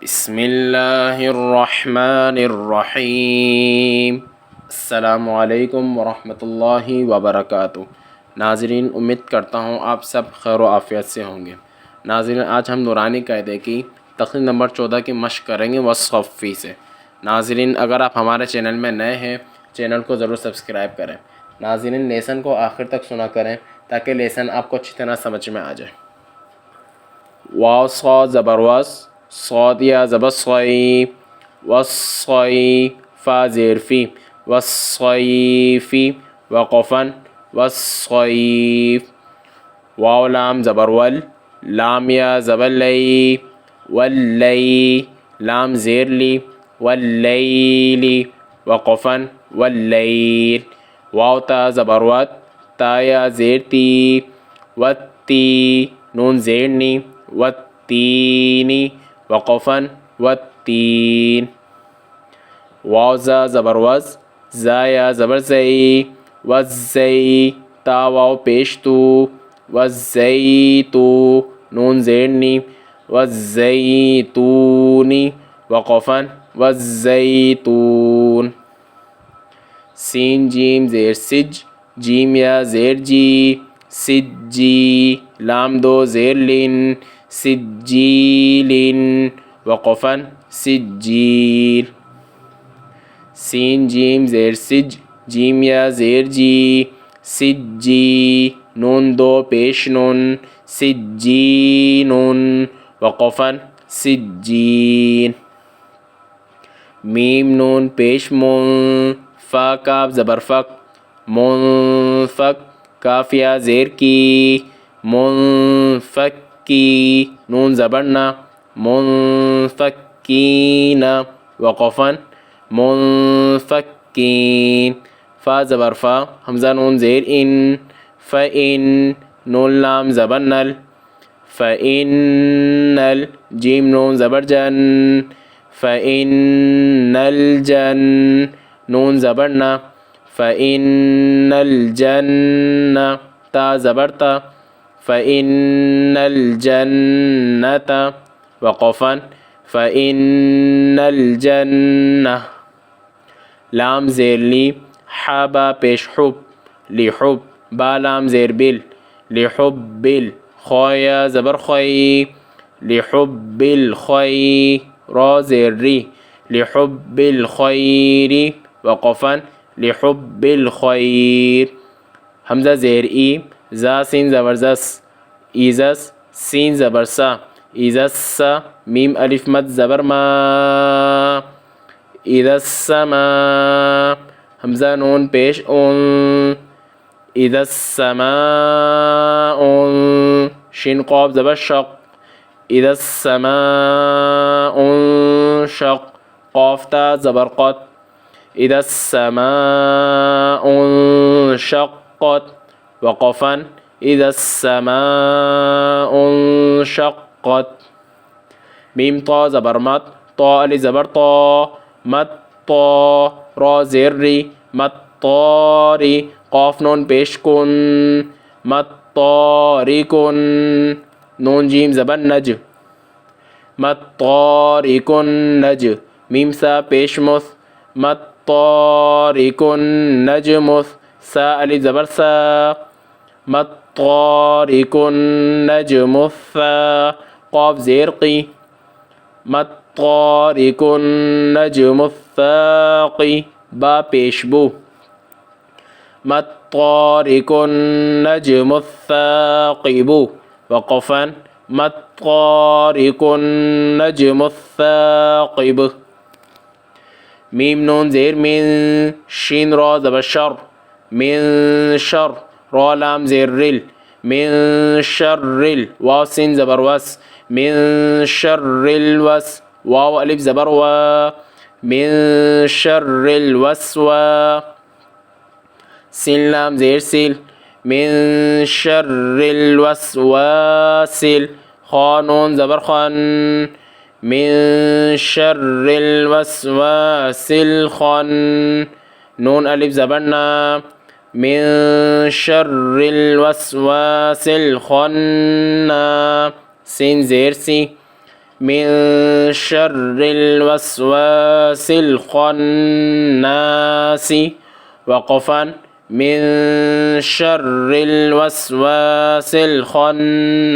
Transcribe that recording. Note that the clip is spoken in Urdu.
بسم اللہ الرحمن الرحیم۔ السلام علیکم ورحمۃ اللہ وبرکاتہ۔ ناظرین، امید کرتا ہوں آپ سب خیر و عافیت سے ہوں گے۔ ناظرین، آج ہم نورانی قاعدے کی تقریر نمبر 14 کی مشق کریں گے والصفی سے۔ ناظرین، اگر آپ ہمارے چینل میں نئے ہیں، چینل کو ضرور سبسکرائب کریں۔ ناظرین، لیسن کو آخر تک سنا کریں تاکہ لیسن آپ کو اچھی طرح سمجھ میں آ جائے۔ واو صاد زبر وس، صاد یا زبر صی، والصی فا زیر فی، والصیفی وقفن، والصیف۔ واو لام زبر ول، لام یا زبر لی، واللی لام زیر لی، واللیلی وقفن، واللیل۔ واو تا زبر وت، تا یا زیر تی، والتی نون زیر نی، والتینی وقفن، والتین۔ واو زا زبر وز، زا یا زبر زئی، والزئی تا واو پیش تو، والزیتو نون زیر نی، والزیتونی وقفن، والزیتون۔ سین جیم زیر سج، جیم یا زیر جی، سجی لام دو زیر لن، سجیلن وقفن، سجیل۔ سین جیم زیر سج، جیم یا زیر جی، سجی نون دو پیش نون، سجینن وقفن، سجین۔ میم نون پیش مون، فا کاف زبر فک، منفک کاف یا زیر کی، منفکی نون زبر نا، منفکین وقفن، منفکین۔ فا زبر فا، حمزہ نون زیر ان، فإن نون لام زبر نل، فإنل جیم نون زبر جن، فإن الجن نون زبر نا، فإن الجنة تا زبر تا، فإن الجنة وقفا، فإن الجنة۔ لام زیر لی، حا با پیش حب، لحب با لام زیر بل، لحب بل۔ خا یا زبر خی، لحب الخی را زیر ری، لحب الخیر وقفا، لحب الخیر۔ حمزہ زیر ای، زا سین زبر زس، ایزس سین زبر سا، ایزس میم الف مد زبر ما، اذا السماء حمزہ نون پیش اون، اذا السماء شین قاف زبر شق، اذا السماء انشق قاف تا زبر قط، اذا السماء انشقت وقفا، اذا السماء انشقت۔ میم طا زبر مت، طا الف زبر طا، مت طا را زیر ری، مت طاری قاف نون پیش کن، مت طاری کن نون جیم زبر نج، مت طاری کن نج میم سا پیش مس، مت طاری کن نج مس سا الف زبر سا، مت طاری کن نج مسا قاف زیر قی، مت طارق النجم الثاقی با پیش بو، مت طارق النجم الثاقب وقفا، مت طارق النجم الثاقب۔ میم نون زیر من، شین را زبر شر، من شر را لام زیر رل، من شر رل واو سین زبر وس، من شر الوس واو الف زبر و، من شر الوسوا سین لام زیر سیل، من شر الوسواسل خا نون زبر خن، من شر الوسواسل خن نون الف زبر نا، من شر الوسواس الخناس سین زیر سی، من شر الوسواس الخناس. وقفا من شر الوسواس الخناس.